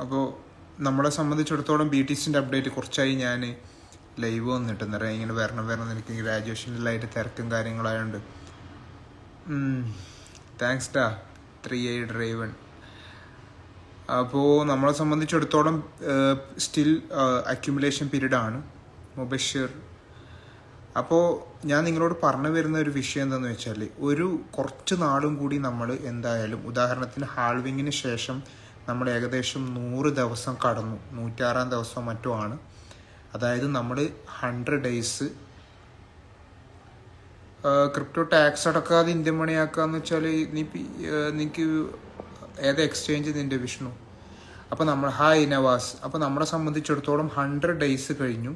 അപ്പോൾ നമ്മളെ സംബന്ധിച്ചിടത്തോളം BTCൻ്റെ അപ്ഡേറ്റ് കുറച്ചായി ഞാൻ ലൈവ് വന്നിട്ടെന്നറിയാം. ഇങ്ങനെ വരണം എനിക്ക് ഗ്രാജുവേഷനിലായിട്ട് തിരക്കും കാര്യങ്ങളായതുകൊണ്ട്. താങ്ക്സ് ഡാ 3A ഡ്രൈവൺ. അപ്പോൾ നമ്മളെ സംബന്ധിച്ചിടത്തോളം സ്റ്റിൽ അക്യുമുലേഷൻ പീരീഡാണ് മുബഷിർ. അപ്പോൾ ഞാൻ നിങ്ങളോട് പറഞ്ഞു വരുന്ന ഒരു വിഷയം എന്താണെന്ന് വെച്ചാൽ, കുറച്ച് നാളും കൂടി നമ്മൾ എന്തായാലും, ഉദാഹരണത്തിന് ഹാൾവിങ്ങിന് ശേഷം നമ്മൾ ഏകദേശം 100 ദിവസം കടന്നു, 106 ദിവസം മറ്റോ ആണ്. അതായത് നമ്മൾ 100 days ക്രിപ്റ്റോ ടാക്സ് അടക്കാതെ ഇന്ത്യൻ മണിയാക്കാന്ന് വെച്ചാൽ നിനക്ക് ഏത് എക്സ്ചേഞ്ച് നിൻ്റെ വിഷ്ണു? അപ്പോൾ നമ്മൾ ഹായ് നവാസ്. അപ്പോൾ നമ്മളെ സംബന്ധിച്ചിടത്തോളം 100 days കഴിഞ്ഞു.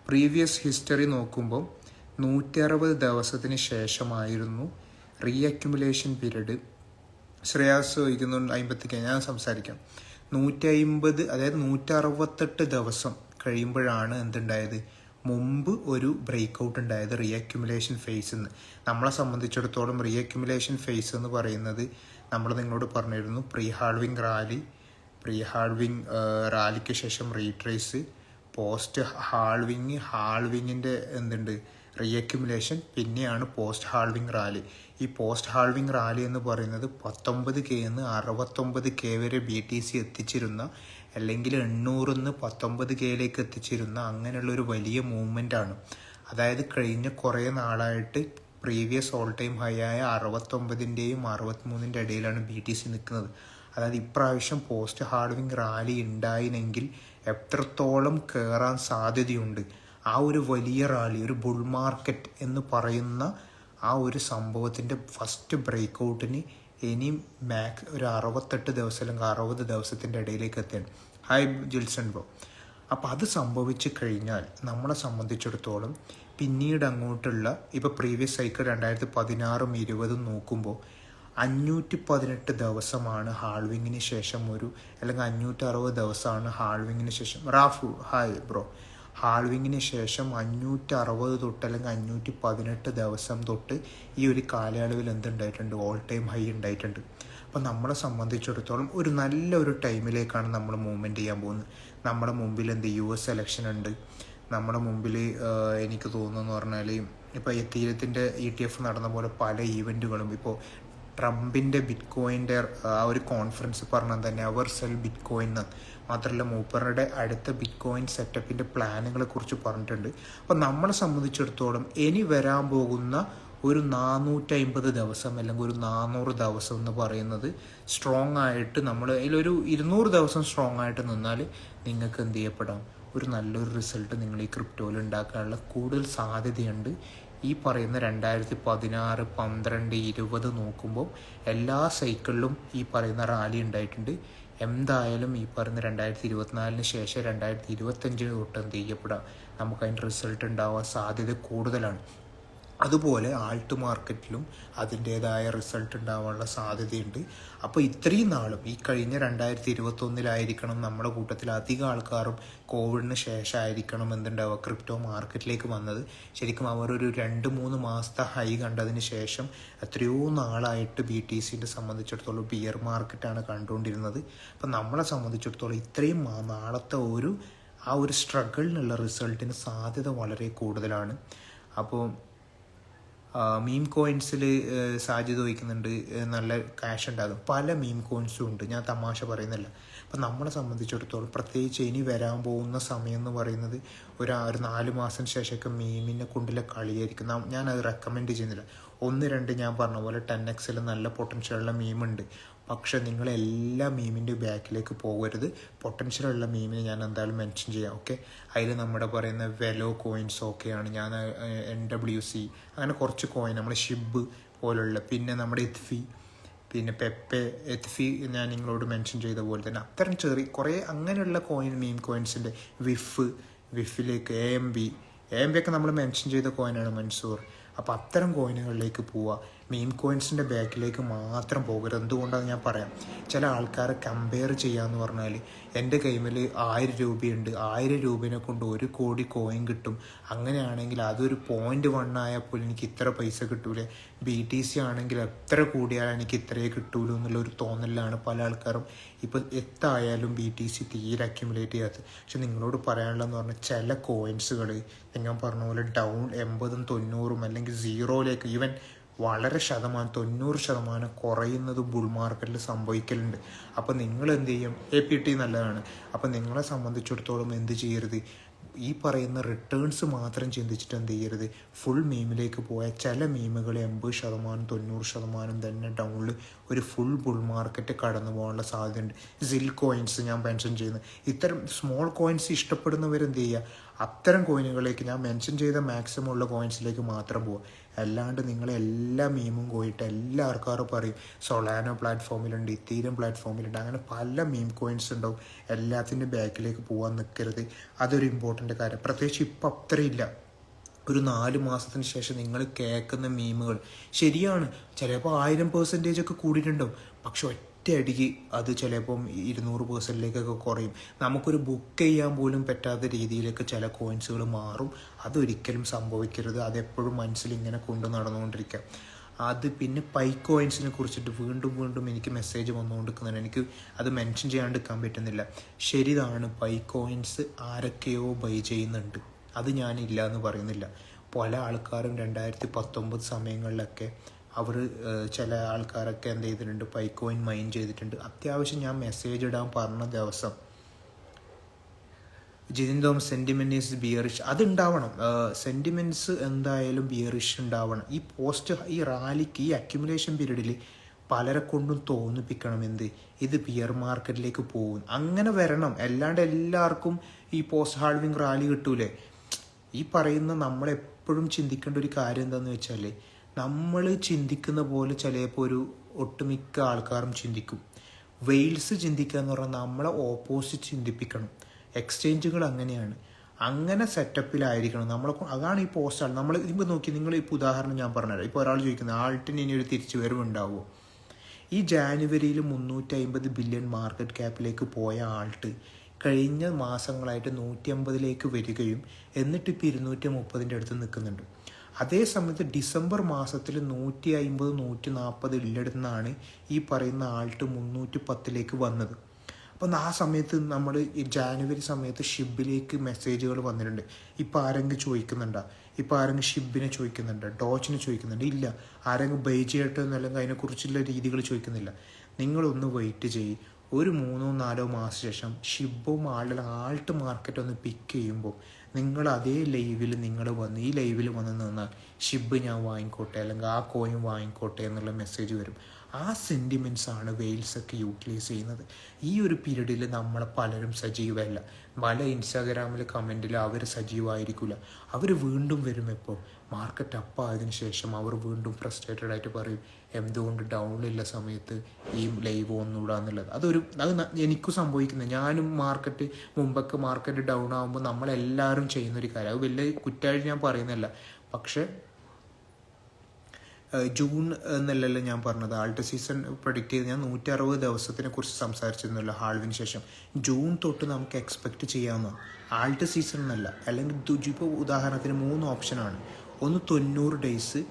പ്രീവിയസ് ഹിസ്റ്ററി നോക്കുമ്പോൾ 160 ദിവസത്തിന് ശേഷമായിരുന്നു റീഅക്യുമുലേഷൻ പീരീഡ്. ശ്രേയാസ് ചോദിക്കുന്നുണ്ട് 50K. ഞാൻ സംസാരിക്കാം. 150, അതായത് 168 ദിവസം കഴിയുമ്പോഴാണ് എന്തുണ്ടായത്, മുമ്പ് ഒരു ബ്രേക്ക് ഔട്ട് ഉണ്ടായത് റീഅക്യുമുലേഷൻ ഫേസിൽ നിന്ന്. നമ്മളെ സംബന്ധിച്ചിടത്തോളം റീഅക്യുമുലേഷൻ ഫേസ് എന്ന് പറയുന്നത് നമ്മൾ നിങ്ങളോട് പറഞ്ഞിരുന്നു, പ്രീ ഹാൾവിങ് ശേഷം റീട്രേസ്, പോസ്റ്റ് ഹാൾവിങ്ങിൻ്റെ റീഅക്യുമുലേഷൻ, പിന്നെയാണ് പോസ്റ്റ് ഹാൾവിങ് റാലി. ഈ പോസ്റ്റ് ഹാൾവിങ് റാലി എന്ന് പറയുന്നത് 19K നിന്ന് 69K വരെ BTC എത്തിച്ചിരുന്ന, അല്ലെങ്കിൽ 800 നിന്ന് 19Kയിലേക്ക് എത്തിച്ചിരുന്ന അങ്ങനെയുള്ളൊരു വലിയ മൂവ്മെൻ്റ് ആണ്. അതായത് കഴിഞ്ഞ കുറേ നാളായിട്ട് പ്രീവിയസ് ഓൾ ടൈം ഹൈ ആയ 69ൻ്റെയും 63ൻ്റെ ഇടയിലാണ് BTC നിൽക്കുന്നത്. അതായത് ഇപ്രാവശ്യം പോസ്റ്റ് ഹാൾവിങ് റാലി ഉണ്ടായിനെങ്കിൽ എത്രത്തോളം കയറാൻ സാധ്യതയുണ്ട്. ആ ഒരു വലിയ റാലി, ഒരു ബുൾ മാർക്കറ്റ് എന്ന് പറയുന്ന ആ ഒരു സംഭവത്തിൻ്റെ ഫസ്റ്റ് ബ്രേക്ക് ഔട്ടിന് ഇനിയും ഒരു 68 ദിവസം അല്ലെങ്കിൽ 60 ദിവസത്തിൻ്റെ ഇടയിലേക്ക് എത്തിയാണ്. Hi Jilson bro. അപ്പോൾ അത് സംഭവിച്ചു കഴിഞ്ഞാൽ നമ്മളെ സംബന്ധിച്ചിടത്തോളം പിന്നീട് അങ്ങോട്ടുള്ള, ഇപ്പോൾ പ്രീവിയസ് സൈക്കിൾ 2016 20 നോക്കുമ്പോൾ 518 ദിവസമാണ് ഹാൾവിങ്ങിന് ശേഷം അല്ലെങ്കിൽ 560 ദിവസമാണ് ഹാൾവിങ്ങിന് ശേഷം. റാഫു ഹായ് ബ്രോ. ഹാൾവിങ്ങിന് ശേഷം 560 തൊട്ട് അല്ലെങ്കിൽ 518 ദിവസം തൊട്ട് ഈ ഒരു കാലയളവിൽ എന്തുണ്ടായിട്ടുണ്ട്, ഓൾ ടൈം ഹൈ ഉണ്ടായിട്ടുണ്ട്. അപ്പം നമ്മളെ സംബന്ധിച്ചിടത്തോളം നല്ലൊരു ടൈമിലേക്കാണ് നമ്മൾ മൂവ്മെൻറ്റ് ചെയ്യാൻ പോകുന്നത്. നമ്മുടെ മുമ്പിൽ US ഇലക്ഷൻ ഉണ്ട്. നമ്മുടെ മുമ്പിൽ എനിക്ക് തോന്നുന്നു പറഞ്ഞാൽ, ഇപ്പോൾ എത്തീരത്തിൻ്റെ ETF നടന്ന പോലെ പല ഈവൻറ്റുകളും, ഇപ്പോൾ ട്രംപിൻ്റെ ബിറ്റ്കോയിൻ്റെ ആ ഒരു കോൺഫറൻസ് പറഞ്ഞാൽ തന്നെ അവർ സെൽ ബിറ്റ്കോയിൻ എന്ന്, മാത്രമല്ല മൂപ്പറുടെ അടുത്ത ബിറ്റ്കോയിൻ സെറ്റപ്പിൻ്റെ പ്ലാനുകളെ കുറിച്ച് പറഞ്ഞിട്ടുണ്ട്. അപ്പോൾ നമ്മളെ സംബന്ധിച്ചിടത്തോളം ഇനി വരാൻ പോകുന്ന 450 ദിവസം അല്ലെങ്കിൽ 400 ദിവസം എന്ന് പറയുന്നത് സ്ട്രോങ് ആയിട്ട്, നമ്മൾ അതിലൊരു 200 ദിവസം സ്ട്രോങ് ആയിട്ട് നിന്നാൽ നിങ്ങൾക്ക് എന്ത് ചെയ്യപ്പെടാം, നല്ലൊരു റിസൾട്ട് നിങ്ങൾ ഈ ക്രിപ്റ്റോയിൽ ഉണ്ടാക്കാനുള്ള കൂടുതൽ സാധ്യതയുണ്ട്. ഈ പറയുന്ന 2016, 12, 20 നോക്കുമ്പോൾ എല്ലാ സൈക്കിളിലും ഈ പറയുന്ന റാലി ഉണ്ടായിട്ടുണ്ട്. എന്തായാലും ഈ പറയുന്ന 2024 ശേഷം 2025 തൊട്ട് എന്ത് ചെയ്യപ്പെടാം, നമുക്കതിൻ്റെ റിസൾട്ട് ഉണ്ടാവാൻ സാധ്യത കൂടുതലാണ്. അതുപോലെ ആൾട്ട് മാർക്കറ്റിലും അതിൻ്റേതായ റിസൾട്ട് ഉണ്ടാവാനുള്ള സാധ്യതയുണ്ട്. അപ്പോൾ ഇത്രയും നാളും ഈ കഴിഞ്ഞ 2021 നമ്മുടെ കൂട്ടത്തിൽ അധികം ആൾക്കാരും കോവിഡിന് ശേഷമായിരിക്കണം എന്തുണ്ടാവുക, ക്രിപ്റ്റോ മാർക്കറ്റിലേക്ക് വന്നത്. ശരിക്കും അവർ 2-3 മാസത്തെ ഹൈ കണ്ടതിന് ശേഷം എത്രയോ നാളായിട്ട് BTCൻ്റെ സംബന്ധിച്ചിടത്തോളം ബിയർ മാർക്കറ്റാണ് കണ്ടുകൊണ്ടിരുന്നത്. അപ്പം നമ്മളെ സംബന്ധിച്ചിടത്തോളം ഇത്രയും നാളത്തെ ആ ഒരു സ്ട്രഗിളിനുള്ള റിസൾട്ടിന് സാധ്യത വളരെ കൂടുതലാണ്. അപ്പോൾ മീം കോയിൻസിൽ സാധ്യത വയ്ക്കുന്നുണ്ട്, നല്ല ക്യാഷ് ഉണ്ടാകും. പല മീം കോയിൻസും ഉണ്ട്, ഞാൻ തമാശ പറയുന്നില്ല. അപ്പം നമ്മളെ സംബന്ധിച്ചിടത്തോളം പ്രത്യേകിച്ച് ഇനി വരാൻ പോകുന്ന സമയം എന്ന് പറയുന്നത് ഒരു 4 മാസത്തിന് ശേഷമൊക്കെ മീമിനെ കൊണ്ടുള്ള കളിയായിരിക്കും. ഞാനത് റെക്കമെൻഡ് ചെയ്യുന്നില്ല. 1-2 ഞാൻ പറഞ്ഞ പോലെ 10Xൽ നല്ല പൊട്ടൻഷ്യലുള്ള മീമുണ്ട്. പക്ഷെ നിങ്ങളെല്ലാ മീമിൻ്റെ ബാക്കിലേക്ക് പോകരുത്. പൊട്ടൻഷ്യലുള്ള മീമിനെ ഞാൻ എന്തായാലും മെൻഷൻ ചെയ്യാം. ഓക്കെ, അതിൽ നമ്മുടെ പറയുന്ന വെലോ കോയിൻസ് ഒക്കെയാണ്. ഞാൻ NWC അങ്ങനെ കുറച്ച് കോയിൻ, നമ്മുടെ ഷിബ് പോലുള്ള, പിന്നെ നമ്മുടെ എത്ഫി, പിന്നെ എത്ഫി ഞാൻ നിങ്ങളോട് മെൻഷൻ ചെയ്ത പോലെ തന്നെ അത്തരം കുറേ അങ്ങനെയുള്ള മീം കോയിൻസിൻ്റെ വിഫിലേക്ക് AMB ഒക്കെ നമ്മൾ മെൻഷൻ ചെയ്ത കോയിനാണ് മൻസൂർ. അപ്പോൾ അത്തരം കോയിനുകളിലേക്ക് പോവുക. മീം കോയിൻസിൻ്റെ ബാക്കിലേക്ക് മാത്രം പോകരുത്. എന്തുകൊണ്ടാണെന്ന് ഞാൻ പറയാം. ചില ആൾക്കാരെ കമ്പയർ ചെയ്യാന്ന് പറഞ്ഞാൽ എൻ്റെ കൈമിൽ 1000 രൂപയുണ്ട്, 1000 രൂപേനെ കൊണ്ട് 1 കോടി കോയിൻ കിട്ടും, അങ്ങനെയാണെങ്കിൽ അതൊരു 0.1 ആയപ്പോൾ എനിക്ക് ഇത്ര പൈസ കിട്ടൂലേ, BTC ആണെങ്കിൽ എത്ര കൂടിയാൽ എനിക്ക് ഇത്രയേ കിട്ടൂലൂ എന്നുള്ളൊരു തോന്നലാണ് പല ആൾക്കാരും. ഇപ്പം എത്തായാലും BTC തീരെ അക്യുമുലേറ്റ് ചെയ്യാത്തത്. പക്ഷെ നിങ്ങളോട് പറയാനുള്ളതെന്ന് പറഞ്ഞാൽ ചില കോയിൻസുകൾ ഞാൻ പറഞ്ഞ പോലെ ഡൗൺ 80, 90 അല്ലെങ്കിൽ സീറോയിലേക്ക് ഈവൻ വളരെ 90% കുറയുന്നത് ബുൾ മാർക്കറ്റിൽ സംഭവിക്കലുണ്ട്. അപ്പോൾ നിങ്ങൾ എന്ത് ചെയ്യും? APT നല്ലതാണ്. അപ്പോൾ നിങ്ങളെ സംബന്ധിച്ചിടത്തോളം എന്ത് ചെയ്യരുത്, ഈ പറയുന്ന റിട്ടേൺസ് മാത്രം ചിന്തിച്ചിട്ട് എന്ത് ചെയ്യരുത്, ഫുൾ മീമിലേക്ക് പോയ ചില മീമുകൾ 80%, 90% തന്നെ ഡൗണിൽ ഒരു ഫുൾ ബുൾ മാർക്കറ്റ് കടന്നു പോകാനുള്ള സാധ്യതയുണ്ട്. സിൽ കോയിൻസ് ഞാൻ മെൻഷൻ ചെയ്യുന്നത്, ഇത്തരം സ്മോൾ കോയിൻസ് ഇഷ്ടപ്പെടുന്നവരെന്ത് ചെയ്യുക, അത്തരം കോയിനുകളിലേക്ക് ഞാൻ മെൻഷൻ ചെയ്ത മാക്സിമം ഉള്ള കോയിൻസിലേക്ക് മാത്രം പോവുക. അല്ലാണ്ട് നിങ്ങൾ എല്ലാ മീമും പോയിട്ട് എല്ലാ ആൾക്കാരും പറയും സൊളാനോ പ്ലാറ്റ്ഫോമിലുണ്ട്, ഇത്തീരിയം പ്ലാറ്റ്ഫോമിലുണ്ട്, അങ്ങനെ പല മീം കോയിൻസ് ഉണ്ടാവും. എല്ലാത്തിൻ്റെ ബാക്കിലേക്ക് പോകാൻ നിൽക്കരുത്. അതൊരു ഇമ്പോർട്ടൻ്റ് കാര്യം. പ്രത്യേകിച്ച് ഇപ്പം അത്രയില്ല. ഒരു 4 മാസത്തിന് ശേഷം നിങ്ങൾ കേൾക്കുന്ന മീമുകൾ ശരിയാണ്, ചിലപ്പോൾ 1000% ഒക്കെ കൂടിയിട്ടുണ്ടാവും. പക്ഷെ ഒറ്റയടിക്ക് അത് ചിലപ്പം 200%ലേക്കൊക്കെ കുറയും. നമുക്കൊരു ബുക്ക് ചെയ്യാൻ പോലും പറ്റാത്ത രീതിയിലേക്ക് ചില കോയിൻസുകൾ മാറും. അതൊരിക്കലും സംഭവിക്കരുത്. അതെപ്പോഴും മനസ്സിൽ ഇങ്ങനെ കൊണ്ടു നടന്നുകൊണ്ടിരിക്കുക. അത് പിന്നെ പൈ കോയിൻസിനെ കുറിച്ചിട്ട് വീണ്ടും എനിക്ക് മെസ്സേജ് വന്നുകൊണ്ടിരിക്കുന്നുണ്ട്. എനിക്ക് അത് മെൻഷൻ ചെയ്യാണ്ടിരിക്കാൻ പറ്റുന്നില്ല. ശരിതാണ്, പൈ കോയിൻസ് ആരൊക്കെയോ ബൈ ചെയ്യുന്നുണ്ട്, അത് ഞാനില്ല എന്ന് പറയുന്നില്ല. പല ആൾക്കാരും 2019 സമയങ്ങളിലൊക്കെ അവർ ചില ആൾക്കാരൊക്കെ എന്ത് ചെയ്തിട്ടുണ്ട്, പൈ കോയിൻ മൈൻ ചെയ്തിട്ടുണ്ട്. അത്യാവശ്യം ഞാൻ മെസ്സേജ് ഇടാൻ പറഞ്ഞ ദിവസം Jithin Thomas sentiment is bearish, അതുണ്ടാവണം. സെൻറ്റിമെൻറ്റ്സ് എന്തായാലും ബിയറിഷ് ഉണ്ടാവണം. ഈ റാലിക്ക്, ഈ അക്യുമുലേഷൻ പീരീഡിൽ പലരെ കൊണ്ടും തോന്നിപ്പിക്കണം എന്ത്, ഇത് ബിയർ മാർക്കറ്റിലേക്ക് പോകും, അങ്ങനെ വരണം. അല്ലാണ്ട് എല്ലാവർക്കും ഈ പോസ്റ്റ് ഹാൾവിങ് റാലി കിട്ടൂലേ. ഈ പറയുന്ന നമ്മളെപ്പോഴും ചിന്തിക്കേണ്ട ഒരു കാര്യം എന്താണെന്ന് വെച്ചാൽ, നമ്മൾ ചിന്തിക്കുന്ന പോലെ ചിലപ്പോൾ ഒരു ഒട്ടുമിക്ക ആൾക്കാരും ചിന്തിക്കും. വെയിൽസ് ചിന്തിക്കുക എന്ന് പറഞ്ഞാൽ നമ്മളെ ഓപ്പോസിറ്റ് ചിന്തിപ്പിക്കണം. എക്സ്ചേഞ്ചുകൾ അങ്ങനെയാണ്, അങ്ങനെ സെറ്റപ്പിലായിരിക്കണം നമ്മൾ. അതാണ് ഈ പോസ്റ്റ് ആൾ. നമ്മൾ ഇപ്പോൾ നോക്കി, നിങ്ങൾ ഇപ്പോൾ ഉദാഹരണം ഞാൻ പറഞ്ഞുതരാം. ഇപ്പോൾ ഒരാൾ ചോദിക്കുന്നത് ആൾട്ടിന് ഇനി ഒരു തിരിച്ചു വരവുണ്ടാവുമോ. ഈ ജാനുവരിയിൽ 350 ബില്യൺ മാർക്കറ്റ് ക്യാപ്പിലേക്ക് പോയ ആൾട്ട് കഴിഞ്ഞ മാസങ്ങളായിട്ട് 150ലേക്ക് വരികയും എന്നിട്ട് ഇപ്പോൾ 230 അടുത്ത് നിൽക്കുന്നുണ്ട്. അതേ സമയത്ത് ഡിസംബർ മാസത്തിൽ 150, 140 ഉള്ളിടത്തുനിന്നാണ് ഈ പറയുന്ന ആൾട്ട് 310ലേക്ക് വന്നത്. അപ്പം ആ സമയത്ത് നമ്മൾ ഈ ജാനുവരി സമയത്ത് ഷിബിലേക്ക് മെസ്സേജുകൾ വന്നിട്ടുണ്ട്. ഇപ്പോൾ ആരെങ്കിലും ചോദിക്കുന്നുണ്ടോ, ഇപ്പോൾ ആരെങ്കിലും ഷിബിനെ ചോദിക്കുന്നുണ്ട്, ഡോച്ചിനെ ചോദിക്കുന്നുണ്ട്? ഇല്ല. ആരെങ്കിലും ബൈ ചെയ്യട്ടെ എന്നല്ലെങ്കിൽ അതിനെക്കുറിച്ചുള്ള രീതികൾ ചോദിക്കുന്നില്ല. നിങ്ങളൊന്ന് വെയിറ്റ് ചെയ്യും. ഒരു 3-4 മാസം ശേഷം ഷിബും ആൾട്ട് മാർക്കറ്റ് ഒന്ന് പിക്ക് ചെയ്യുമ്പോൾ നിങ്ങൾ അതേ ലൈവിൽ ഈ ലൈവിൽ വന്ന് നിന്നാൽ ഷിബ് ഞാൻ വാങ്ങിക്കോട്ടെ അല്ലെങ്കിൽ ആ കോയിൻ വാങ്ങിക്കോട്ടെ എന്നുള്ള മെസ്സേജ് വരും. ആ സെൻറ്റിമെൻറ്റ്സാണ് വെയിൽസൊക്കെ യൂട്ടിലൈസ് ചെയ്യുന്നത്. ഈ ഒരു പീരീഡിൽ നമ്മളെ പലരും സജീവമല്ല. പല ഇൻസ്റ്റാഗ്രാമിൽ കമൻറ്റിൽ അവർ സജീവമായിരിക്കില്ല. അവർ വീണ്ടും വരും. എപ്പോൾ മാർക്കറ്റ് അപ്പായതിനു ശേഷം അവർ വീണ്ടും ഫ്രസ്ട്രേറ്റഡ് ആയിട്ട് പറയും എന്തുകൊണ്ട് ഡൗണിലുള്ള സമയത്ത് ഈ ലൈവ് ഒന്നുകൂടാന്നുള്ളത്. അത് എനിക്കും സംഭവിക്കുന്നത്. ഞാനും മുമ്പൊക്കെ മാർക്കറ്റ് ഡൗൺ ആകുമ്പോൾ നമ്മളെല്ലാവരും ചെയ്യുന്നൊരു കാര്യം. അത് വലിയ കുറ്റമായിട്ട് ഞാൻ പറയുന്നില്ല. പക്ഷേ ജൂൺ എന്നല്ലല്ലോ ഞാൻ പറഞ്ഞത്. ആൾട്ട് സീസൺ പ്രൊഡിക്റ്റ് ചെയ്ത് ഞാൻ 160 ദിവസത്തിനെ കുറിച്ച് സംസാരിച്ചിരുന്നല്ലോ ഹാൾവിന് ശേഷം. ജൂൺ തൊട്ട് നമുക്ക് എക്സ്പെക്റ്റ് ചെയ്യാവുന്നതാണ്. ആൾട്ട് സീസൺ എന്നല്ല. അല്ലെങ്കിൽ ഇപ്പോൾ ഉദാഹരണത്തിന് 3 ഓപ്ഷനാണ്. ഒന്ന് 90 days,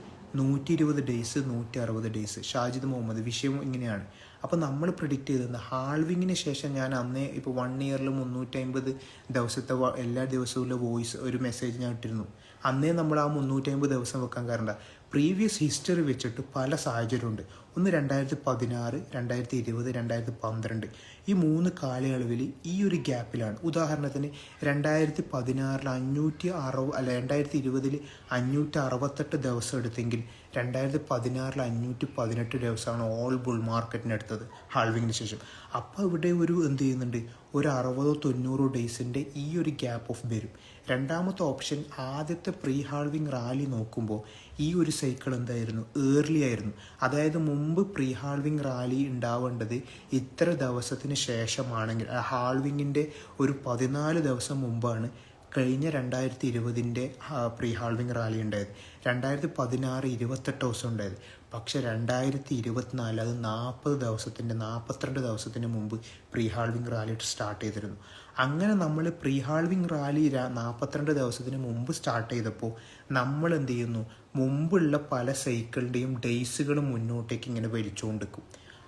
120 days, 160 days. Shajid Muhammad വിഷയം ഇങ്ങനെയാണ്. അപ്പോൾ നമ്മൾ പ്രിഡിക്റ്റ് ചെയ്തത് ഹാൾവിങ്ങിന് ശേഷം ഞാൻ അന്നേ ഇപ്പോൾ 1 ഇയറിൽ 350 ദിവസത്തെ എല്ലാ ദിവസവും വോയിസ് ഒരു മെസ്സേജ് ഞാൻ ഇട്ടിരുന്നു. അന്നേ നമ്മൾ ആ 350 ദിവസം വെക്കാൻ കാരണം പ്രീവിയസ് ഹിസ്റ്ററി വെച്ചിട്ട് പല സാഹചര്യമുണ്ട്. ഒന്ന് 2016, 2020, 2012 ഈ 3 കാലയളവിൽ ഈ ഒരു ഗ്യാപ്പിലാണ്. ഉദാഹരണത്തിന് 2016 560 അല്ല 2020 568 ദിവസം എടുത്തെങ്കിൽ 2016 518 ദിവസമാണ് ഓൾ ബുൾ മാർക്കറ്റിന് എടുത്തത് ഹാൾവിങ്ങിന് ശേഷം. അപ്പോൾ ഇവിടെ എന്ത് ചെയ്യുന്നുണ്ട്, ഒരു 60-90 ഡേയ്സിൻ്റെ ഈ ഒരു ഗ്യാപ്പ് ഓഫ് വരും. രണ്ടാമത്തെ ഓപ്ഷൻ, ആദ്യത്തെ പ്രീ ഹാൾവിങ് റാലി നോക്കുമ്പോൾ ഈ ഒരു സൈക്കിൾ എന്തായിരുന്നു, ഏർലി ആയിരുന്നു. അതായത് മുമ്പ് പ്രീ ഹാൾവിങ് റാലി ഉണ്ടാവേണ്ടത് ഇത്ര ദിവസത്തിന് ശേഷമാണെങ്കിൽ ഹാൾവിങ്ങിൻ്റെ ഒരു 14 ദിവസം മുമ്പാണ് കഴിഞ്ഞ 2020 പ്രീ ഹാൾവിംഗ് റാലി ഉണ്ടായത്. 2016 28 ദിവസം ഉണ്ടായത്. പക്ഷെ 2024 അത് 42 ദിവസത്തിന് മുമ്പ് പ്രീ ഹാൾവിംഗ് റാലി സ്റ്റാർട്ട് ചെയ്തിരുന്നു. അങ്ങനെ നമ്മൾ പ്രീ ഹാൾവിംഗ് റാലി 42 ദിവസത്തിന് മുമ്പ് സ്റ്റാർട്ട് ചെയ്തപ്പോൾ നമ്മൾ എന്ത് ചെയ്യുന്നു, മുമ്പുള്ള പല സൈക്കിളിൻ്റെയും ഡേയ്സുകൾ മുന്നോട്ടേക്ക് ഇങ്ങനെ വലിച്ചുകൊണ്ടിരിക്കും.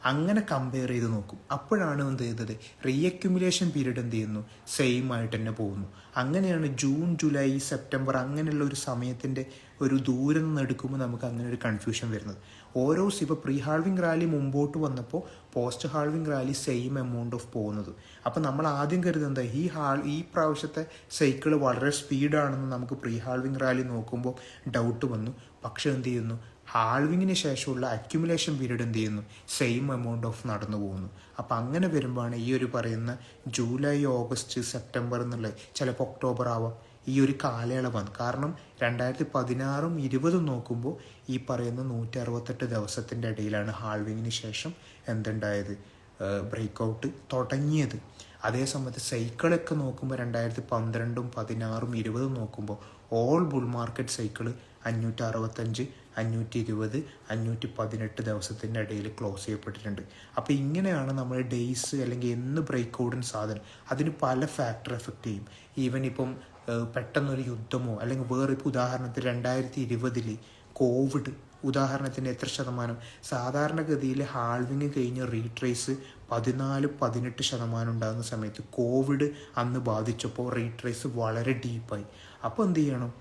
അങ്ങനെ കമ്പയർ ചെയ്ത് നോക്കും. അപ്പോഴാണ് എന്ത് ചെയ്തത്, റീഅക്യുമുലേഷൻ പീരീഡ് എന്ത് ചെയ്യുന്നു, സെയിം ആയിട്ട് തന്നെ പോകുന്നു. അങ്ങനെയാണ് ജൂൺ, ജൂലൈ, സെപ്റ്റംബർ അങ്ങനെയുള്ള ഒരു സമയത്തിൻ്റെ ഒരു ദൂരം നിന്ന് എടുക്കുമ്പോൾ നമുക്ക് അങ്ങനെ ഒരു കൺഫ്യൂഷൻ വരുന്നത്. ഓരോ ഇപ്പോൾ പ്രീ ഹാൾവിംഗ് റാലി മുമ്പോട്ട് വന്നപ്പോൾ post halving rally same amount of പോകുന്നത്. അപ്പോൾ നമ്മൾ ആദ്യം കരുതുന്നത് ഈ പ്രാവശ്യത്തെ സൈക്കിൾ വളരെ സ്പീഡാണെന്ന് നമുക്ക് പ്രീ ഹാൾവിംഗ് റാലി നോക്കുമ്പോൾ ഡൗട്ട് വന്നു. പക്ഷെ എന്ത് ചെയ്യുന്നു, ഹാൾവിങ്ങിന് ശേഷമുള്ള അക്യുമുലേഷൻ പീരീഡ് എന്ത് ചെയ്യുന്നു, സെയിം എമൗണ്ട് ഓഫ് നടന്നു പോകുന്നു. അപ്പോൾ അങ്ങനെ വരുമ്പോഴാണ് ഈ ഒരു പറയുന്ന ജൂലൈ, ഓഗസ്റ്റ്, സെപ്റ്റംബർ എന്നുള്ള, ചിലപ്പോൾ ഒക്ടോബർ ആവാം, ഈ ഒരു കാലയളവാണ്. കാരണം 2016 20 നോക്കുമ്പോൾ ഈ പറയുന്ന 168 ദിവസത്തിൻ്റെ ഇടയിലാണ് ഹാൾവിങ്ങിന് ശേഷം എന്തുണ്ടായത്, ബ്രേക്ക് തുടങ്ങിയത്. അതേസമയത്ത് സൈക്കിളൊക്കെ നോക്കുമ്പോൾ 2012, 2016, 20 നോക്കുമ്പോൾ ഓൾ ബുൾ മാർക്കറ്റ് സൈക്കിള് 565, 520, 518 ദിവസത്തിൻ്റെ ഇടയിൽ ക്ലോസ് ചെയ്യപ്പെട്ടിട്ടുണ്ട്. അപ്പോൾ ഇങ്ങനെയാണ് നമ്മൾ ഡേയ്സ് അല്ലെങ്കിൽ എന്ന് ബ്രേക്ക് ഔട്ടിന് സാധനം, അതിന് പല ഫാക്ടർ എഫക്റ്റ് ചെയ്യും. ഈവൻ ഇപ്പം പെട്ടെന്നൊരു യുദ്ധമോ അല്ലെങ്കിൽ വേറെ ഇപ്പോൾ ഉദാഹരണത്തിന് 2020 കോവിഡ് ഉദാഹരണത്തിന് എത്ര ശതമാനം, സാധാരണഗതിയിൽ ഹാൾവിങ് കഴിഞ്ഞ് റീട്രേസ് 14-18% ഉണ്ടാകുന്ന സമയത്ത് കോവിഡ് അന്ന് ബാധിച്ചപ്പോൾ റീട്രേസ് വളരെ ഡീപ്പായി. അപ്പോൾ എന്ത് ചെയ്യണം,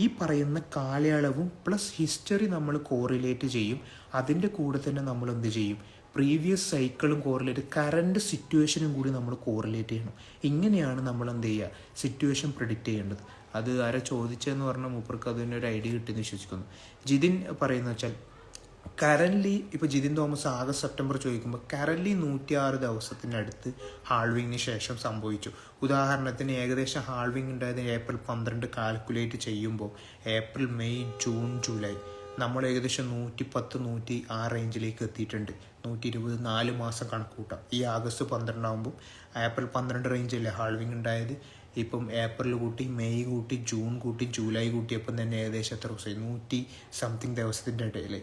ഈ പറയുന്ന കാലയളവും പ്ലസ് ഹിസ്റ്ററി നമ്മൾ കോറിലേറ്റ് ചെയ്യും. അതിൻ്റെ കൂടെ തന്നെ നമ്മൾ എന്ത് ചെയ്യും, പ്രീവിയസ് സൈക്കിളും കോറിലേറ്റ്, കറൻറ്റ് സിറ്റുവേഷനും കൂടി നമ്മൾ കോറിലേറ്റ് ചെയ്യണം. ഇങ്ങനെയാണ് നമ്മൾ എന്ത് ചെയ്യുക, സിറ്റുവേഷൻ പ്രെഡിക്റ്റ് ചെയ്യേണ്ടത്. അത് ആരെ ചോദിച്ചതെന്ന് പറഞ്ഞാൽ മൂപ്പർക്ക് അതിനൊരു ഐഡിയ കിട്ടിയെന്ന് വിശ്വസിക്കുന്നു. ജിതിൻ പറയുന്നത് വെച്ചാൽ കറൻ്റ്ലി ഇപ്പോൾ ജിതിൻ തോമസ് ആഗസ്റ്റ് സെപ്റ്റംബർ ചോദിക്കുമ്പോൾ കറൻ്റ്ലി 106 ദിവസത്തിനടുത്ത് ഹാൾവിങ്ങിന് ശേഷം സംഭവിച്ചു. ഉദാഹരണത്തിന് ഏകദേശം ഹാൾവിങ് ഉണ്ടായത് ഏപ്രിൽ 12 കാൽക്കുലേറ്റ് ചെയ്യുമ്പോൾ ഏപ്രിൽ, മെയ്, ജൂൺ, ജൂലൈ നമ്മൾ ഏകദേശം 110, 100 ആ റേഞ്ചിലേക്ക് എത്തിയിട്ടുണ്ട്. 120, 4 മാസം കണക്ക് കൂട്ടാം. ഈ ആഗസ്റ്റ് 12 ആകുമ്പോൾ ഏപ്രിൽ 12 റേഞ്ചല്ലേ ഹാൾവിങ് ഉണ്ടായത്. ഇപ്പം ഏപ്രിൽ കൂട്ടി, മെയ് കൂട്ടി, ജൂൺ കൂട്ടി, ജൂലൈ കൂട്ടിയപ്പം തന്നെ ഏകദേശം എത്ര ദിവസമായി, 100 ദിവസത്തിൻ്റെ ഇടയിൽ.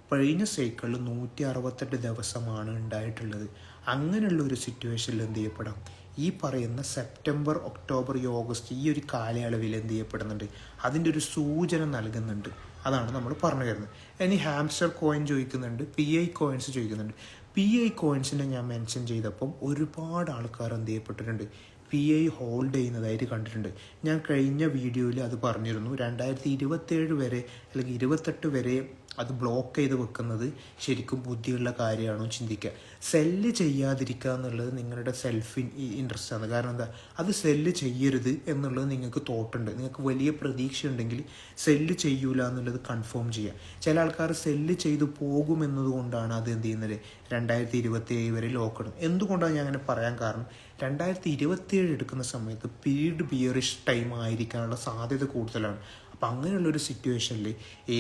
കഴിഞ്ഞ സൈക്കിളിൽ 168 ദിവസമാണ് ഉണ്ടായിട്ടുള്ളത്. അങ്ങനെയുള്ള ഒരു സിറ്റുവേഷനിൽ എന്ത് ചെയ്യപ്പെടാം, ഈ പറയുന്ന സെപ്റ്റംബർ, ഒക്ടോബർ, ഓഗസ്റ്റ് ഈ ഒരു കാലയളവിൽ എന്ത് ചെയ്യപ്പെടുന്നുണ്ട്, അതിൻ്റെ ഒരു സൂചന നൽകുന്നുണ്ട്. അതാണ് നമ്മൾ പറഞ്ഞു തരുന്നത്. ഇനി ഹാംസ്റ്റർ കോയിൻ ചോദിക്കുന്നുണ്ട്, PI കോയിൻസ് ചോദിക്കുന്നുണ്ട്. PI കോയിൻസിനെ ഞാൻ മെൻഷൻ ചെയ്തപ്പം ഒരുപാട് ആൾക്കാർ എന്ത് ചെയ്യപ്പെട്ടിട്ടുണ്ട്, PI ഹോൾഡ് ചെയ്യുന്നതായിട്ട് കണ്ടിട്ടുണ്ട്. ഞാൻ കഴിഞ്ഞ വീഡിയോയിൽ അത് പറഞ്ഞിരുന്നു. 2027 വരെ അല്ലെങ്കിൽ 28 വരെ അത് ബ്ലോക്ക് ചെയ്ത് വെക്കുന്നത് ശരിക്കും ബുദ്ധിയുള്ള കാര്യമാണോ ചിന്തിക്കുക. സെല്ല് ചെയ്യാതിരിക്കുക എന്നുള്ളത് നിങ്ങളുടെ സെൽഫ് ഇൻട്രസ്റ്റ് ആണ്. കാരണം എന്താ, അത് സെല്ല് ചെയ്യരുത് എന്നുള്ളത് നിങ്ങൾക്ക് തോട്ടുണ്ട്. നിങ്ങൾക്ക് വലിയ പ്രതീക്ഷ ഉണ്ടെങ്കിൽ സെല്ല് ചെയ്യൂല എന്നുള്ളത് കൺഫേം ചെയ്യുക. ചില ആൾക്കാർ സെല്ല് ചെയ്തു പോകുമെന്നതുകൊണ്ടാണ് അത് എന്ത് ചെയ്യുന്നത് 2027 വരെ ലോക്ക് ഇടും. എന്തുകൊണ്ടാണ് ഞാൻ അങ്ങനെ പറയാൻ കാരണം, 2027 എടുക്കുന്ന സമയത്ത് പീരീഡ് ബിയറിഷ് ടൈം ആയിരിക്കാനുള്ള സാധ്യത കൂടുതലാണ്. അപ്പം അങ്ങനെയുള്ളൊരു സിറ്റുവേഷനിൽ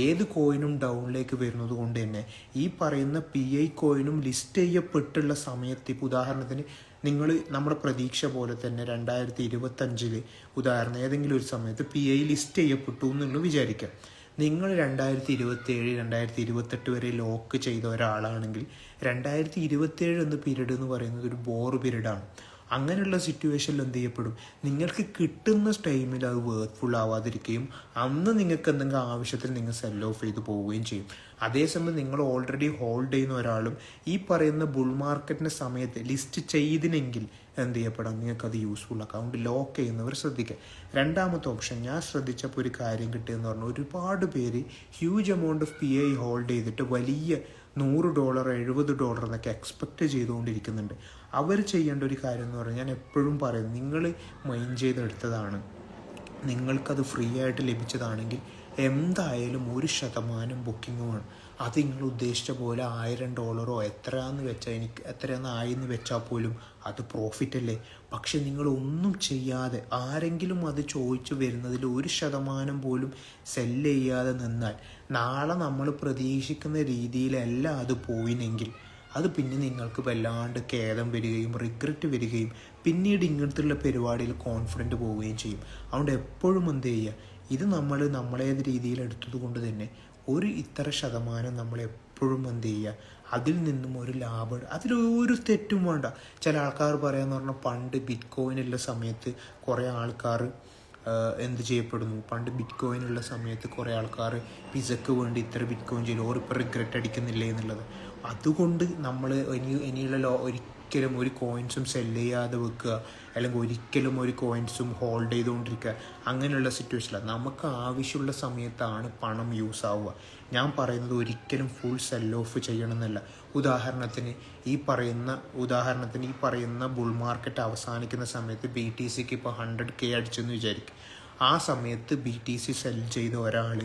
ഏത് കോയിനും ഡൗണിലേക്ക് വരുന്നത് കൊണ്ട് തന്നെ ഈ പറയുന്ന PI കോയിനും ലിസ്റ്റ് ചെയ്യപ്പെട്ടുള്ള സമയത്ത്, ഇപ്പോൾ ഉദാഹരണത്തിന് നിങ്ങൾ നമ്മുടെ പ്രതീക്ഷ പോലെ തന്നെ 2025 ഉദാഹരണം ഏതെങ്കിലും ഒരു സമയത്ത് PI ലിസ്റ്റ് ചെയ്യപ്പെട്ടു എന്നുള്ള വിചാരിക്കാം. നിങ്ങൾ 2027, 2028 വരെ ലോക്ക് ചെയ്ത ഒരാളാണെങ്കിൽ 2027 എന്ന പീരീഡ് എന്ന് പറയുന്നത് ഒരു ബോർ പീരീഡാണ്. അങ്ങനെയുള്ള സിറ്റുവേഷനിൽ എന്ത് ചെയ്യപ്പെടും, നിങ്ങൾക്ക് കിട്ടുന്ന ടൈമിൽ അത് വേർത്ത്ഫുൾ ആവാതിരിക്കുകയും അന്ന് നിങ്ങൾക്ക് എന്തെങ്കിലും ആവശ്യത്തിൽ നിങ്ങൾ സെൽ ഓഫ് ചെയ്ത് പോവുകയും ചെയ്യും. അതേസമയം നിങ്ങൾ ഓൾറെഡി ഹോൾഡ് ചെയ്യുന്ന ഒരാളും ഈ പറയുന്ന ബുൾ മാർക്കറ്റിൻ്റെ സമയത്ത് ലിസ്റ്റ് ചെയ്തിനെങ്കിൽ എന്ത് ചെയ്യപ്പെടാം, നിങ്ങൾക്കത് യൂസ്ഫുൾ ആക്കാം. അതുകൊണ്ട് ലോക്ക് ചെയ്യുന്നവർ ശ്രദ്ധിക്കുക. രണ്ടാമത്തെ ഓപ്ഷൻ ഞാൻ ശ്രദ്ധിച്ചപ്പോൾ ഒരു കാര്യം കിട്ടിയെന്ന് പറഞ്ഞാൽ, ഒരുപാട് പേര് huge amount of PI hold ചെയ്തിട്ട് വലിയ $100, $70 എന്നൊക്കെ എക്സ്പെക്റ്റ് ചെയ്തുകൊണ്ടിരിക്കുന്നുണ്ട്. അവർ ചെയ്യേണ്ട ഒരു കാര്യം എന്ന് പറഞ്ഞാൽ, ഞാൻ എപ്പോഴും പറയും, നിങ്ങൾ മൈൻഡ് ചെയ്തെടുത്തതാണ്, നിങ്ങൾക്കത് ഫ്രീ ആയിട്ട് ലഭിച്ചതാണെങ്കിൽ എന്തായാലും 1% ബുക്കിങ്ങുമാണ്. അത് നിങ്ങൾ ഉദ്ദേശിച്ച പോലെ $1000 എത്രയാണെന്ന് ആയെന്ന് വെച്ചാൽ പോലും അത് പ്രോഫിറ്റ് അല്ലേ. പക്ഷെ നിങ്ങളൊന്നും ചെയ്യാതെ ആരെങ്കിലും അത് ചോദിച്ചു വരുന്നതിൽ 1% പോലും സെല്ല് ചെയ്യാതെ നിന്നാൽ നാളെ നമ്മൾ പ്രതീക്ഷിക്കുന്ന രീതിയിലല്ല അത് പോയിനെങ്കിൽ അത് പിന്നെ നിങ്ങൾക്ക് വല്ലാണ്ട് ഖേദം വരികയും റിഗ്രറ്റ് വരികയും പിന്നീട് ഇങ്ങനത്തുള്ള പരിപാടിയിൽ കോൺഫിഡൻറ്റ് പോവുകയും ചെയ്യും. അതുകൊണ്ട് എപ്പോഴും എന്ത് ചെയ്യുക, ഇത് നമ്മൾ നമ്മളേത് രീതിയിൽ എടുത്തത് കൊണ്ട് തന്നെ ഒരു ഇത്ര ശതമാനം നമ്മളെപ്പോഴും എന്ത് ചെയ്യുക, അതിൽ നിന്നും ഒരു ലാഭം, അതിലൊരു തെറ്റും വേണ്ട. ചില ആൾക്കാർ പറയാമെന്ന് പറഞ്ഞാൽ പണ്ട് ബിറ്റ് കോയിനുള്ള സമയത്ത് കുറേ ആൾക്കാർ എന്ത് ചെയ്യപ്പെടുന്നു, പണ്ട് ബിറ്റ് കോയിനുള്ള സമയത്ത് കുറേ ആൾക്കാർ പിസക്ക് വേണ്ടി ഇത്ര ബിറ്റ് കോയിൻ ചെയ്തു, ഓറിപ്പോൾ റിഗ്രറ്റ് അടിക്കുന്നില്ലേ എന്നുള്ളത്. അതുകൊണ്ട് നമ്മൾ ഇനിയുള്ള ഒരിക്കലും ഒരു കോയിൻസും സെല്ല് ചെയ്യാതെ വെക്കുക, അല്ലെങ്കിൽ ഒരിക്കലും ഒരു കോയിൻസും ഹോൾഡ് ചെയ്തുകൊണ്ടിരിക്കുക, അങ്ങനെയുള്ള സിറ്റുവേഷനിലാണ്. നമുക്ക് ആവശ്യമുള്ള സമയത്താണ് പണം യൂസ് ആവുക. ഞാൻ പറയുന്നത് ഒരിക്കലും ഫുൾ സെൽ ഓഫ് ചെയ്യണമെന്നല്ല. ഉദാഹരണത്തിന് ഈ പറയുന്ന ബുൾ മാർക്കറ്റ് അവസാനിക്കുന്ന സമയത്ത് BTCക്ക് ഇപ്പോൾ 100K അടിച്ചെന്ന് വിചാരിക്കും. ആ സമയത്ത് BTC സെൽ ചെയ്ത ഒരാൾ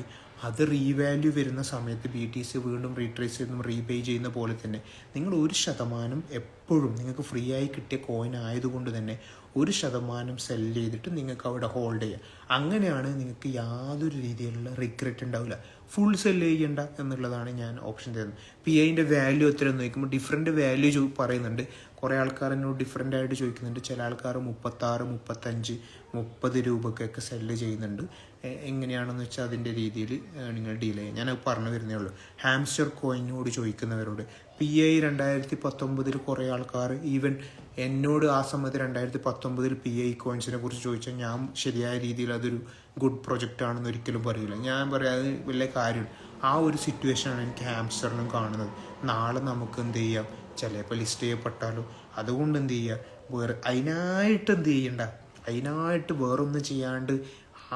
അത് റീവാല്യൂ വരുന്ന സമയത്ത് BTC വീണ്ടും റീട്രേസ് ചെയ്തും റീപേ ചെയ്യുന്ന പോലെ തന്നെ നിങ്ങൾ 1% എപ്പോഴും നിങ്ങൾക്ക് ഫ്രീ ആയി കിട്ടിയ കോയിൻ ആയതുകൊണ്ട് തന്നെ 1% സെല് ചെയ്തിട്ട് നിങ്ങൾക്ക് അവിടെ ഹോൾഡ് ചെയ്യാം. അങ്ങനെയാണ് നിങ്ങൾക്ക് യാതൊരു രീതിയിലുള്ള റിഗ്രറ്റ് ഉണ്ടാവില്ല. ഫുൾ സെല് ചെയ്യണ്ട എന്നുള്ളതാണ് ഞാൻ ഓപ്ഷൻ തരുന്നത്. PIൻ്റെ വാല്യൂ എത്രയെന്ന് ചോദിക്കുമ്പോൾ ഡിഫറെൻറ്റ് വാല്യൂ പറയുന്നുണ്ട്. കുറേ ആൾക്കാർ എന്നോട് ഡിഫറെൻ്റ് ആയിട്ട് ചോദിക്കുന്നുണ്ട്. ചില ആൾക്കാർ 36, 35, 30 രൂപക്കൊക്കെ സെല്ല് ചെയ്യുന്നുണ്ട്. എങ്ങനെയാണെന്ന് വെച്ചാൽ അതിൻ്റെ രീതിയിൽ നിങ്ങൾ ഡീൽ ചെയ്യുക. ഞാനത് പറഞ്ഞു വരുന്നേ ഉള്ളൂ. ഹാംസ്റ്റർ കോയിനോട് ചോദിക്കുന്നവരോട് PI 2019 കുറേ ആൾക്കാർ ഈവൻ എന്നോട് ആ സമയത്ത് 2019 PI കോയിൻസിനെ കുറിച്ച് ചോദിച്ചാൽ ഞാൻ ശരിയായ രീതിയിൽ അതൊരു ഗുഡ് പ്രൊജക്റ്റ് ആണെന്ന് ഒരിക്കലും പറയില്ല. ഞാൻ പറയാം അത് വലിയ കാര്യമാണ്. ആ ഒരു സിറ്റുവേഷനാണ് എനിക്ക് ഹാംസ്റ്ററിനും കാണുന്നത്. നാളെ നമുക്ക് എന്ത് ചെയ്യാം, ചിലപ്പോൾ ലിസ്റ്റ് ചെയ്യപ്പെട്ടാലോ. അതുകൊണ്ട് എന്ത് ചെയ്യുക, അതിനായിട്ട് വേറൊന്നും ചെയ്യാണ്ട്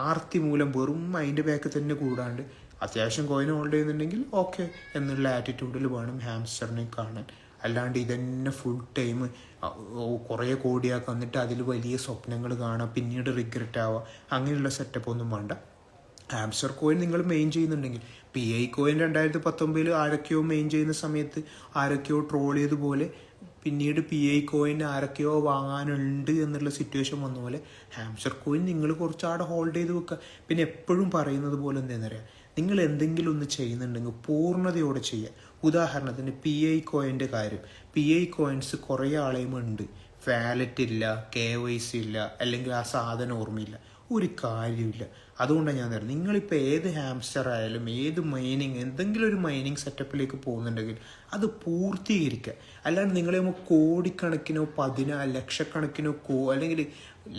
ആർത്തി മൂലം വെറും അതിൻ്റെ ബാക്കിൽ തന്നെ കൂടാണ്ട് അത്യാവശ്യം കോയിൻ ഹോൾഡ് ചെയ്യുന്നുണ്ടെങ്കിൽ ഓക്കെ എന്നുള്ള ആറ്റിറ്റ്യൂഡിൽ വേണം ഹാംസ്റ്ററിനെ കാണാൻ. അല്ലാണ്ട് ഇതന്നെ ഫുൾ ടൈം കുറേ കോടിയാക്കി വന്നിട്ട് അതിൽ വലിയ സ്വപ്നങ്ങൾ കാണാം, പിന്നീട് റിഗ്രറ്റ് ആവുക, അങ്ങനെയുള്ള സെറ്റപ്പ് ഒന്നും വേണ്ട. ഹാംസ്റ്റർ കോയിൻ നിങ്ങൾ മെയിൻ ചെയ്യുന്നുണ്ടെങ്കിൽ, PI കോയിൻ 2019 ആരൊക്കെയോ മെയിൻ ചെയ്യുന്ന സമയത്ത് ആരൊക്കെയോ ട്രോൾ ചെയ്തതുപോലെ പിന്നീട് PI കോയിൻ ആരൊക്കെയോ വാങ്ങാനുണ്ട് എന്നുള്ള സിറ്റുവേഷൻ വന്ന പോലെ ഹാംസ്റ്റർ കോയിൻ നിങ്ങൾ കുറച്ചാടെ ഹോൾഡ് ചെയ്ത് വെക്കുക. പിന്നെ എപ്പോഴും പറയുന്നത് പോലെ എന്താണെന്ന് അറിയാം, നിങ്ങൾ എന്തെങ്കിലും ഒന്ന് ചെയ്യുന്നുണ്ടെങ്കിൽ പൂർണ്ണതയോടെ ചെയ്യുക. ഉദാഹരണത്തിന് PI കോയിൻ്റെ കാര്യം, PI കോയിൻസ് കുറേ ആളെയുമുണ്ട്, വാലറ്റ് ഇല്ല, KYC ഇല്ല, അല്ലെങ്കിൽ ആ സാധനം ഓർമ്മയില്ല, ഒരു കാര്യമില്ല. അതുകൊണ്ടാണ് ഞാൻ തരുന്നത്, നിങ്ങളിപ്പോൾ ഏത് ഹാംസ്റ്റർ ആയാലും ഏത് മൈനിങ് എന്തെങ്കിലും ഒരു മൈനിങ് സെറ്റപ്പിലേക്ക് പോകുന്നുണ്ടെങ്കിൽ അത് പൂർത്തീകരിക്കുക. അല്ലാണ്ട് നിങ്ങളെ കോടിക്കണക്കിനോ ലക്ഷക്കണക്കിനോ അല്ലെങ്കിൽ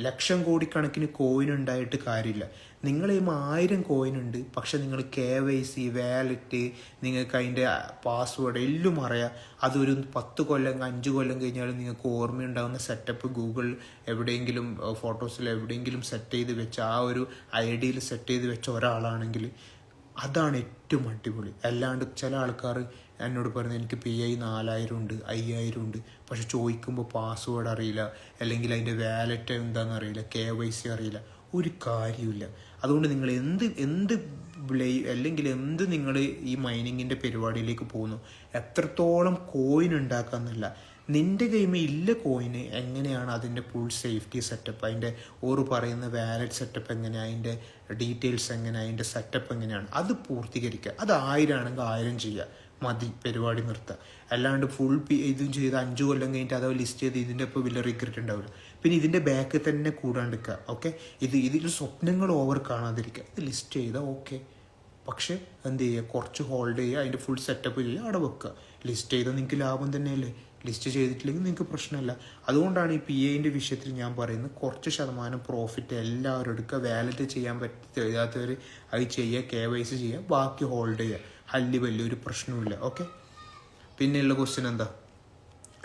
ലക്ഷം കോടിക്കണക്കിന് കോയിൻ ഉണ്ടായിട്ട് കാര്യമില്ല. നിങ്ങളെ 1000 കോയിൻ ഉണ്ട്, പക്ഷെ നിങ്ങൾ KYC വാലറ്റ് നിങ്ങൾക്ക് അതിൻ്റെ പാസ്വേഡ് എല്ലാം അറിയാം. അതൊരു 10 കൊല്ലം 5 കൊല്ലം കഴിഞ്ഞാലും നിങ്ങൾക്ക് ഓർമ്മയുണ്ടാകുന്ന സെറ്റപ്പ് ഗൂഗിൾ എവിടെയെങ്കിലും ഫോട്ടോസിൽ എവിടെയെങ്കിലും സെറ്റ് ചെയ്ത് വെച്ച ആ ഒരു IDയിൽ സെറ്റ് ചെയ്ത് വെച്ച ഒരാളാണെങ്കിൽ അതാണ് ഏറ്റവും അടിപൊളി. അല്ലാണ്ട് ചില ആൾക്കാർ എന്നോട് പറയുന്നത് എനിക്ക് PI 4000 ഉണ്ട്, 5000 ഉണ്ട്, പക്ഷെ ചോദിക്കുമ്പോൾ പാസ്വേഡ് അറിയില്ല, അല്ലെങ്കിൽ അതിൻ്റെ വാലറ്റ് എന്താണെന്ന് അറിയില്ല, KYC അറിയില്ല, ഒരു കാര്യമില്ല. അതുകൊണ്ട് നിങ്ങൾ അല്ലെങ്കിൽ നിങ്ങൾ ഈ മൈനിങ്ങിൻ്റെ പരിപാടിയിലേക്ക് പോകുന്നു, എത്രത്തോളം കോയിൻ ഉണ്ടാക്കാമെന്നല്ല, നിൻ്റെ കൈമ ഇല്ല കോയിന് എങ്ങനെയാണ് അതിൻ്റെ ഫുൾ സേഫ്റ്റി സെറ്റപ്പ്, അതിൻ്റെ പറയുന്ന വാലറ്റ് സെറ്റപ്പ് എങ്ങനെയാണ്, അതിൻ്റെ ഡീറ്റെയിൽസ് എങ്ങനെയാണ്, അതിൻ്റെ സെറ്റപ്പ് എങ്ങനെയാണ്, അത് പൂർത്തീകരിക്കുക. അത് 1000 ആണെങ്കിൽ 1000 ചെയ്യുക, മതി, പരിപാടി നിർത്തുക. അല്ലാണ്ട് ഫുൾ ഇതും ചെയ്ത് 5 കൊല്ലം കഴിഞ്ഞിട്ട് അഥവാ ലിസ്റ്റ് ചെയ്ത് ഇതിൻ്റെ ഇപ്പോൾ വലിയ റിഗ്രറ്റ് ഉണ്ടാവില്ല. പിന്നെ ഇതിൻ്റെ ബാക്ക് തന്നെ കൂടാണ്ടിരിക്കുക. ഓക്കെ, ഇതിൽ സ്വപ്നങ്ങൾ ഓവർ കാണാതിരിക്കുക. ഇത് ലിസ്റ്റ് ചെയ്താൽ ഓക്കെ, പക്ഷേ എന്ത് ചെയ്യുക, കുറച്ച് ഹോൾഡ് ചെയ്യുക, അതിൻ്റെ ഫുൾ സെറ്റപ്പ് ചെയ്യുക, അവിടെ വെക്കുക. ലിസ്റ്റ് ചെയ്താൽ നിങ്ങൾക്ക് ലാഭം തന്നെയല്ലേ, ലിസ്റ്റ് ചെയ്തിട്ടില്ലെങ്കിൽ നിങ്ങൾക്ക് പ്രശ്നമില്ല. അതുകൊണ്ടാണ് ഈ PIൻ്റെ വിഷയത്തിൽ ഞാൻ പറയുന്നത്, കുറച്ച് ശതമാനം പ്രോഫിറ്റ് എല്ലാവരും എടുക്കുക. വാലറ്റ് ചെയ്യാൻ കഴിയാത്തവർ അത് ചെയ്യുക, KYC ചെയ്യുക, ബാക്കി ഹോൾഡ് ചെയ്യുക. വലിയൊരു പ്രശ്നമില്ല. ഓക്കെ, പിന്നെയുള്ള ക്വസ്റ്റ്യൻ എന്താ,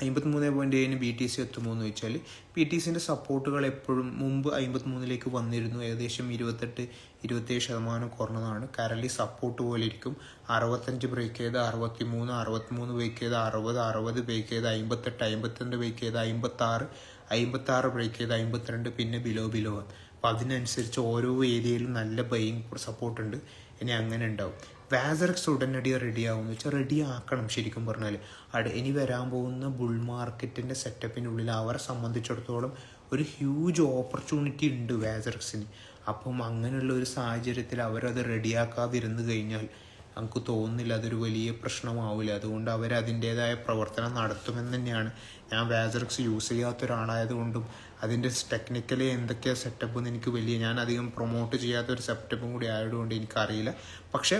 53.7 BTC എത്തുമോ എന്ന് ചോദിച്ചാൽ, BTCൻ്റെ സപ്പോർട്ടുകൾ എപ്പോഴും മുമ്പ് 53ലേക്ക് വന്നിരുന്നു. ഏകദേശം 27% കുറഞ്ഞതാണ്. കറൻലി സപ്പോർട്ട് പോലെ ഇരിക്കും. 65 ബ്രേക്ക് ചെയ്ത് 63 ബ്രേക്ക് ചെയ്ത് 60 ബ്രേക്ക് ചെയ്ത് 58, 52 ബ്രേക്ക് ചെയ്ത് 56 ബ്രേക്ക് ചെയ്ത് 52, പിന്നെ ബിലോ. അപ്പം അതിനനുസരിച്ച് ഓരോ ഏരിയയിലും നല്ല ബൈയിങ് സപ്പോർട്ടുണ്ട്. ഇനി അങ്ങനെ ഉണ്ടാവും. വാസറക്സ് ഉടനടി റെഡിയാവും എന്ന് വെച്ചാൽ റെഡി ആക്കണം. ശരിക്കും പറഞ്ഞാൽ ഇനി വരാൻ പോകുന്ന ബുൾ മാർക്കറ്റിൻ്റെ സെറ്റപ്പിനുള്ളിൽ അവരെ സംബന്ധിച്ചിടത്തോളം ഒരു ഹ്യൂജ് ഓപ്പർച്യൂണിറ്റി ഉണ്ട് വാസറക്സിന്. അപ്പം അങ്ങനെയുള്ള ഒരു സാഹചര്യത്തിൽ അവരത് റെഡിയാക്കാതിരുന്നു കഴിഞ്ഞാൽ നമുക്ക് തോന്നുന്നില്ല അതൊരു വലിയ പ്രശ്നമാവില്ല. അതുകൊണ്ട് അവർ അതിൻ്റേതായ പ്രവർത്തനം നടത്തുമെന്ന് തന്നെയാണ്. ഞാൻ വാസറക്സ് യൂസ് ചെയ്യാത്ത ഒരാളായതുകൊണ്ടും അതിൻ്റെ ടെക്നിക്കലി എന്തൊക്കെയാണ് സെറ്റപ്പ് എന്ന് എനിക്ക് ഞാൻ അധികം പ്രൊമോട്ട് ചെയ്യാത്തൊരു സെറ്റപ്പും കൂടി ആയതുകൊണ്ട് എനിക്കറിയില്ല. പക്ഷേ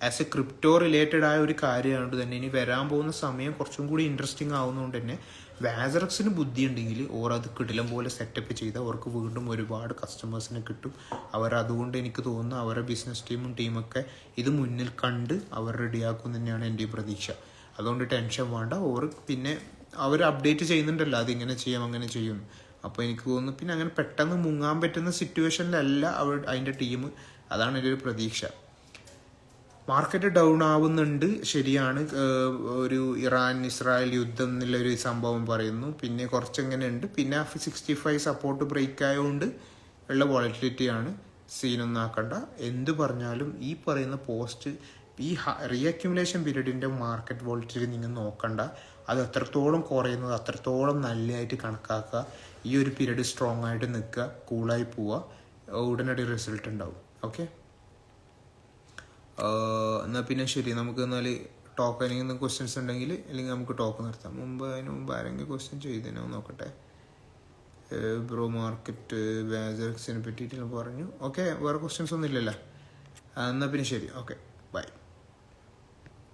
ആസ് എ ക്രിപ്റ്റോ റിലേറ്റഡ് ആയ ഒരു കാര്യമായതുകൊണ്ട് തന്നെ ഇനി വരാൻ പോകുന്ന സമയം കുറച്ചും കൂടി ഇൻട്രസ്റ്റിംഗ് ആവുന്നതുകൊണ്ട് തന്നെ വാസറക്സിന് ബുദ്ധി ഉണ്ടെങ്കിൽ ഓർ അത് കിടിലം പോലെ സെറ്റപ്പ് ചെയ്താൽ അവർക്ക് വീണ്ടും ഒരുപാട് കസ്റ്റമേഴ്സിനെ കിട്ടും. അതുകൊണ്ട് എനിക്ക് തോന്നുന്നു അവരുടെ ബിസിനസ് ടീമൊക്കെ ഇത് മുന്നിൽ കണ്ട് അവർ റെഡിയാക്കും തന്നെയാണ് എൻ്റെ പ്രതീക്ഷ. അതുകൊണ്ട് ടെൻഷൻ വേണ്ട. പിന്നെ അവർ അപ്ഡേറ്റ് ചെയ്യുന്നുണ്ടല്ലോ അതിങ്ങനെ ചെയ്യാം അങ്ങനെ ചെയ്യും. അപ്പോൾ എനിക്ക് തോന്നുന്നു പിന്നെ അങ്ങനെ പെട്ടെന്ന് മുങ്ങാൻ പറ്റുന്ന സിറ്റുവേഷനിലല്ല അതിൻ്റെ ടീം. അതാണ് എൻ്റെ ഒരു പ്രതീക്ഷ. മാർക്കറ്റ് ഡൗൺ ആവുന്നുണ്ട്, ശരിയാണ്. ഒരു ഇസ്രായേൽ യുദ്ധം എന്നുള്ളൊരു സംഭവം പറയുന്നു. പിന്നെ കുറച്ചെങ്ങനെ ഉണ്ട്. പിന്നെ 65 സപ്പോർട്ട് ബ്രേക്ക് ആയതുകൊണ്ട് ഉള്ള വോളറ്റിലിറ്റിയാണ്. സീനൊന്നും ആക്കണ്ട. എന്ത് പറഞ്ഞാലും ഈ പറയുന്ന ഈ റീഅക്യുമുലേഷൻ പീരീഡിൻ്റെ മാർക്കറ്റ് വോളറ്റിലിറ്റി നിങ്ങൾ നോക്കണ്ട. അത് എത്രത്തോളം കുറയുന്നത് അത്രത്തോളം നല്ലതായിട്ട് കണക്കാക്കുക. ഈ ഒരു പീരീഡ് സ്ട്രോങ് ആയിട്ട് നിൽക്കുക, കൂളായി പോവുക, ഉടനടി റിസൾട്ട് ഉണ്ടാവും. ഓക്കെ, എന്നാൽ പിന്നെ ശരി, നമുക്ക് എന്നാൽ ടോക്ക് അല്ലെങ്കിൽ ക്വസ്റ്റ്യൻസ് ഉണ്ടെങ്കിൽ അല്ലെങ്കിൽ നമുക്ക് ടോക്ക് നിർത്താം. അതിന് മുമ്പ് ആരെങ്കിലും ക്വസ്റ്റ്യൻ ചെയ്തേനോ നോക്കട്ടെ. ബ്രോ മാർക്കറ്റ് വാസറക്സിനെ പറ്റിയിട്ട് പറഞ്ഞു. ഓക്കെ, വേറെ ക്വസ്റ്റ്യൻസ് ഒന്നും ഇല്ലല്ലോ. എന്നാൽ പിന്നെ ശരി, ഓക്കെ, ബൈ.